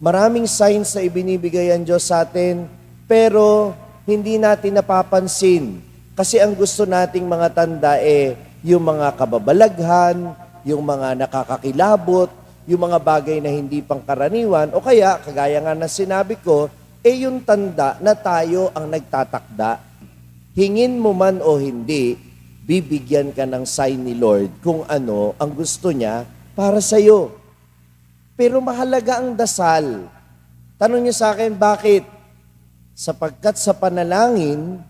Maraming signs na ibinibigay ang Diyos sa atin, pero hindi natin napapansin. Kasi ang gusto nating mga tanda yung mga kababalaghan, yung mga nakakakilabot, yung mga bagay na hindi pangkaraniwan, o kaya, kagaya nga na sinabi ko, yung tanda na tayo ang nagtatakda. Hingin mo man o hindi, bibigyan ka ng sign ni Lord kung ano ang gusto niya para sa'yo. Pero mahalaga ang dasal. Tanong niyo sa akin, bakit? Sapagkat sa panalangin,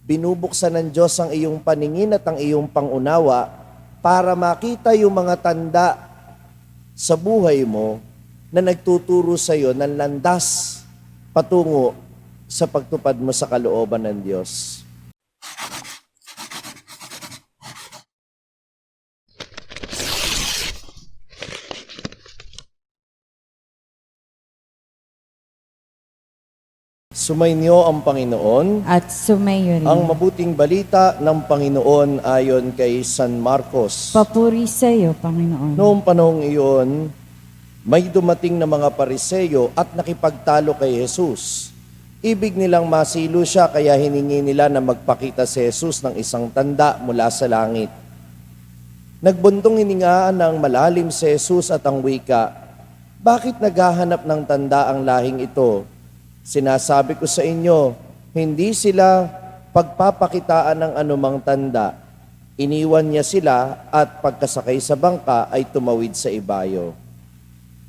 binubuksan ng Diyos ang iyong paningin at ang iyong pangunawa para makita yung mga tanda sa buhay mo na nagtuturo sa iyo ng landas patungo sa pagtupad mo sa kalooban ng Diyos. Sumainyo ang Panginoon at sumayo rin. ang mabuting balita ng Panginoon ayon kay San Marcos. Papuri sa iyo, Panginoon. Noong panahong iyon, may dumating na mga Pariseyo at nakipagtalo kay Jesus. Ibig nilang masilo siya kaya hiningi nila na magpakita si Jesus ng isang tanda mula sa langit. Nagbuntong hiningaan ng malalim si Jesus at ang wika, "Bakit naghahanap ng tanda ang lahing ito? Sinasabi ko sa inyo, hindi sila pagpapakitaan ng anumang tanda." Iniwan niya sila at pagkasakay sa bangka ay tumawid sa ibayo.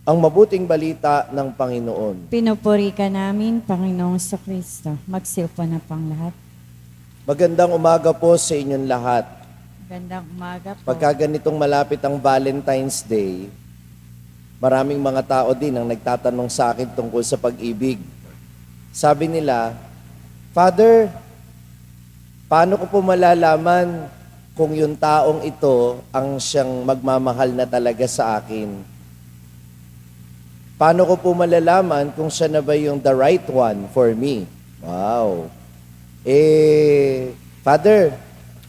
Ang mabuting balita ng Panginoon. Pinupuri ka namin, Panginoong Kristo. Magsiupo na pang lahat. Magandang umaga po sa inyong lahat. Magandang umaga po. Pagka ganitong malapit ang Valentine's Day, maraming mga tao din ang nagtatanong sa akin tungkol sa pag-ibig. Sabi nila, "Father, paano ko po malalaman kung yung taong ito ang siyang magmamahal na talaga sa akin? Paano ko po malalaman kung siya na ba yung the right one for me?" Wow. Father,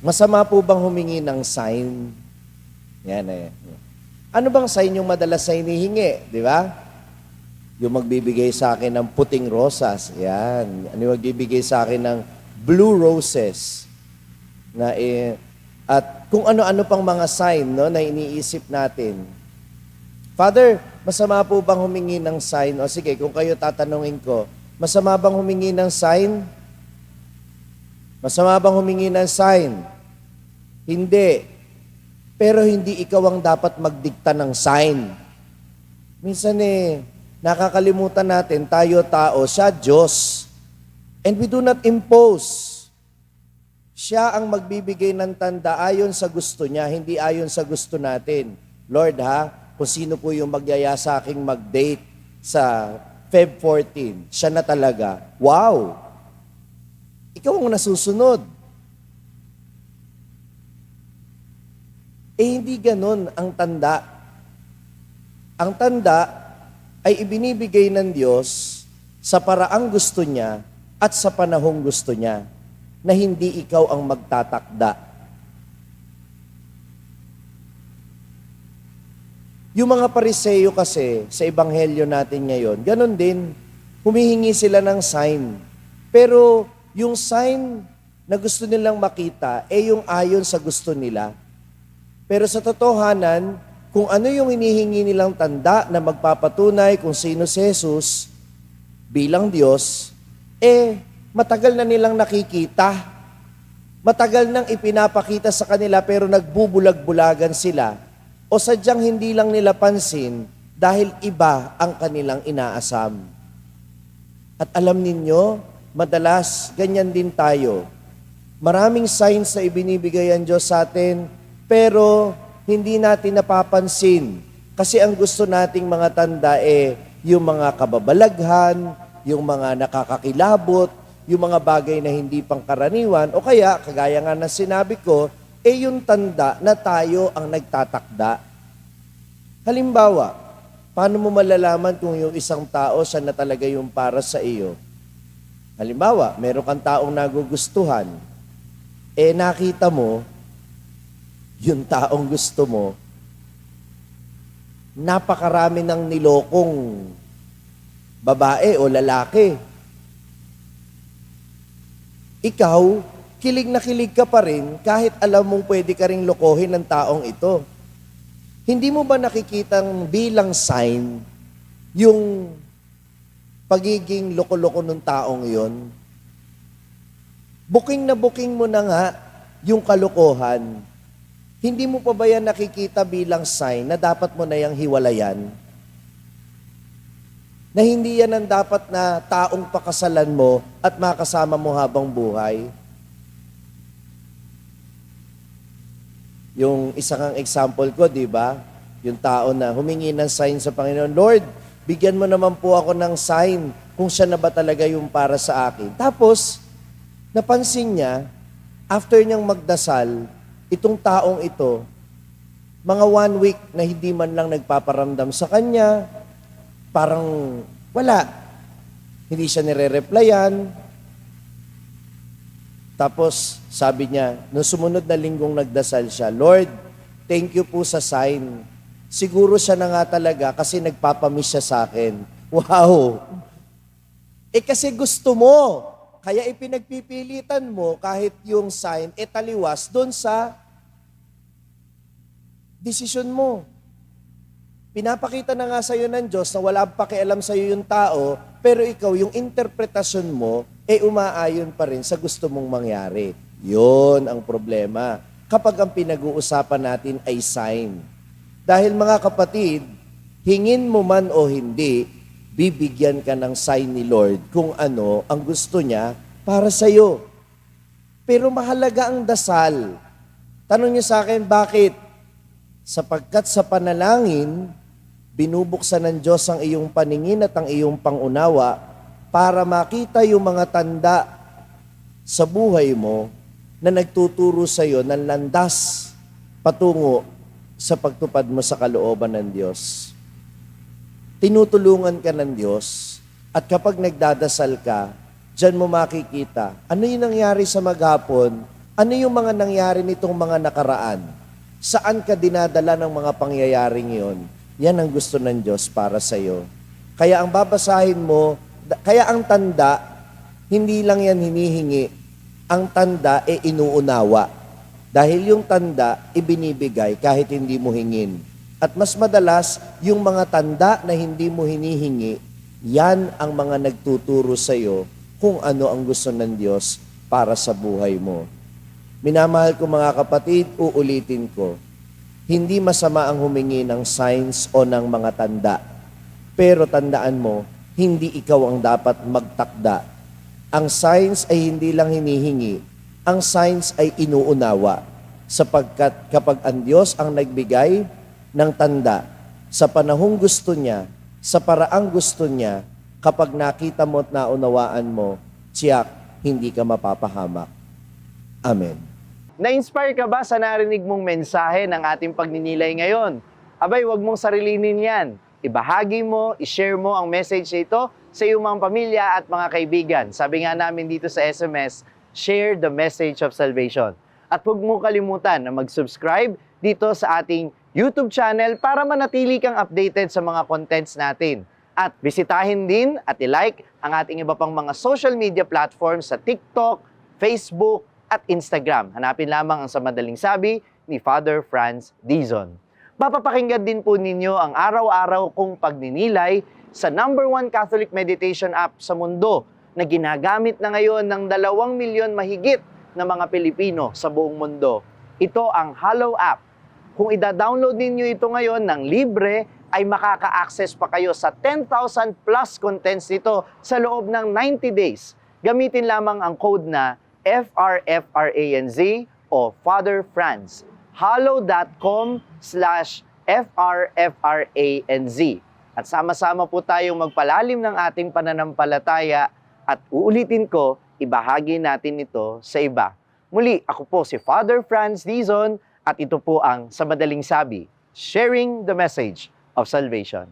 masama po bang humingi ng sign? Yan Ano bang sign yung madalas sa hinihingi? Di ba? Yung magbibigay sa akin ng puting rosas. Yan. Ano yung magbibigay sa akin ng blue roses? At kung ano-ano pang mga sign na iniisip natin. Father, masama po bang humingi ng sign? O sige, kung kayo tatanungin ko, masama bang humingi ng sign? Masama bang humingi ng sign? Hindi. Pero hindi ikaw ang dapat magdikta ng sign. Minsan nakakalimutan natin, tayo tao, siya Diyos. And we do not impose. Siya ang magbibigay ng tanda ayon sa gusto niya, hindi ayon sa gusto natin. Lord kung sino po yung magyaya sa aking mag-date sa Feb 14, siya na talaga. Wow! Ikaw ang nasusunod. Hindi ganon ang tanda. Ang tanda ay ibinibigay ng Diyos sa paraang gusto niya at sa panahong gusto niya, na hindi ikaw ang magtatakda. Yung mga Pariseyo kasi, sa ebanghelyo natin ngayon, ganon din, humihingi sila ng sign. Pero yung sign na gusto nilang makita, yung ayon sa gusto nila. Pero sa totohanan, kung ano yung hinihingi nilang tanda na magpapatunay kung sino si Jesus bilang Diyos, matagal na nilang nakikita. Matagal nang ipinapakita sa kanila pero nagbubulag-bulagan sila. O sadyang hindi lang nila pansin dahil iba ang kanilang inaasam. At alam ninyo, madalas ganyan din tayo. Maraming signs na ibinibigay ang Diyos sa atin, pero hindi natin napapansin. Kasi ang gusto nating mga tanda yung mga kababalaghan, yung mga nakakakilabot, yung mga bagay na hindi pangkaraniwan, o kaya, kagaya nga na sinabi ko, yung tanda na tayo ang nagtatakda. Halimbawa, paano mo malalaman kung yung isang tao siya na talaga yung para sa iyo? Halimbawa, meron kang taong nagugustuhan, nakita mo, yung taong gusto mo, napakarami ng nilokong babae o lalaki. Ikaw, kilig na kilig ka pa rin kahit alam mong pwede ka ring lokohin ng taong ito. Hindi mo ba nakikitang bilang sign yung pagiging loko-loko ng taong yon? Booking na booking mo na nga yung kalokohan. Hindi mo pa ba yan nakikita bilang sign na dapat mo na yung hiwalayan? Na hindi yan ang dapat na taong pakasalan mo at makasama mo habang buhay? Yung isang example ko, di ba? Yung tao na humingi ng sign sa Panginoon, Lord, bigyan mo naman po ako ng sign kung siya na ba talaga yung para sa akin. Tapos, napansin niya, after niyang magdasal, itong taong ito, mga 1 week na hindi man lang nagpaparamdam sa kanya, parang wala. Hindi siya nire-replyan. Tapos, sabi niya, nung sumunod na linggong nagdasal siya, Lord, thank you po sa sign. Siguro siya na nga talaga kasi nagpapamiss siya sa akin. Wow! Kasi gusto mo. Kaya ipinagpipilitan mo kahit yung sign, taliwas doon sa desisyon mo. Pinapakita na nga sa'yo ng Diyos na wala pakialam sa'yo yung tao, pero ikaw, yung interpretasyon mo, umaayon pa rin sa gusto mong mangyari. Yun ang problema. Kapag ang pinag-uusapan natin ay sign. Dahil mga kapatid, hingin mo man o hindi, bibigyan ka ng sign ni Lord kung ano ang gusto niya para sa'yo. Pero mahalaga ang dasal. Tanong niyo sa akin, bakit? Sapagkat sa panalangin, binubuksan ng Diyos ang iyong paningin at ang iyong pangunawa para makita yung mga tanda sa buhay mo na nagtuturo sa iyo ng landas patungo sa pagtupad mo sa kalooban ng Diyos. Tinutulungan ka ng Diyos at kapag nagdadasal ka, diyan mo makikita ano yung nangyari sa maghapon, ano yung mga nangyari nitong mga nakaraan, saan ka dinadala ng mga pangyayaring yon. Yan ang gusto ng Diyos para sa iyo. Kaya ang babasahin mo, kaya ang tanda, hindi lang yan hinihingi, ang tanda inuunawa. Dahil yung tanda, ibinibigay kahit hindi mo hingin. At mas madalas, yung mga tanda na hindi mo hinihingi, yan ang mga nagtuturo sa iyo kung ano ang gusto ng Diyos para sa buhay mo. Minamahal ko mga kapatid, uulitin ko, hindi masama ang humingi ng signs o ng mga tanda. Pero tandaan mo, hindi ikaw ang dapat magtakda. Ang signs ay hindi lang hinihingi, ang signs ay inuunawa. Sapagkat kapag ang Diyos ang nagbigay ng tanda sa panahong gusto niya, sa paraang gusto niya, kapag nakita mo at naunawaan mo, tiyak, hindi ka mapapahamak. Amen. Na-inspire ka ba sa narinig mong mensahe ng ating pagninilay ngayon? Abay, wag mong sarilinin yan. Ibahagi mo, ishare mo ang message nito sa iyong mga pamilya at mga kaibigan. Sabi nga namin dito sa SMS, share the message of salvation. At huwag mo kalimutan na mag-subscribe dito sa ating YouTube channel para manatili kang updated sa mga contents natin. At bisitahin din at i-like ang ating iba pang mga social media platforms sa TikTok, Facebook, at Instagram. Hanapin lamang ang Sa Madaling Sabi ni Father Franz Dizon. Mapapakinggan din po ninyo ang araw-araw kong pagninilay sa #1 Catholic meditation app sa mundo na ginagamit na ngayon ng 2 milyon mahigit na mga Pilipino sa buong mundo. Ito ang Hallow app. Kung ida-download ninyo ito ngayon ng libre, ay makaka-access pa kayo sa 10,000 plus contents nito sa loob ng 90 days. Gamitin lamang ang code na FRFRANZ o Father Franz. Hallow.com/FRFRANZ. At sama-sama po tayong magpalalim ng ating pananampalataya at uulitin ko, ibahagi natin ito sa iba. Muli, ako po si Father Franz Dizon at ito po ang Sa Madaling Sabi, sharing the message of salvation.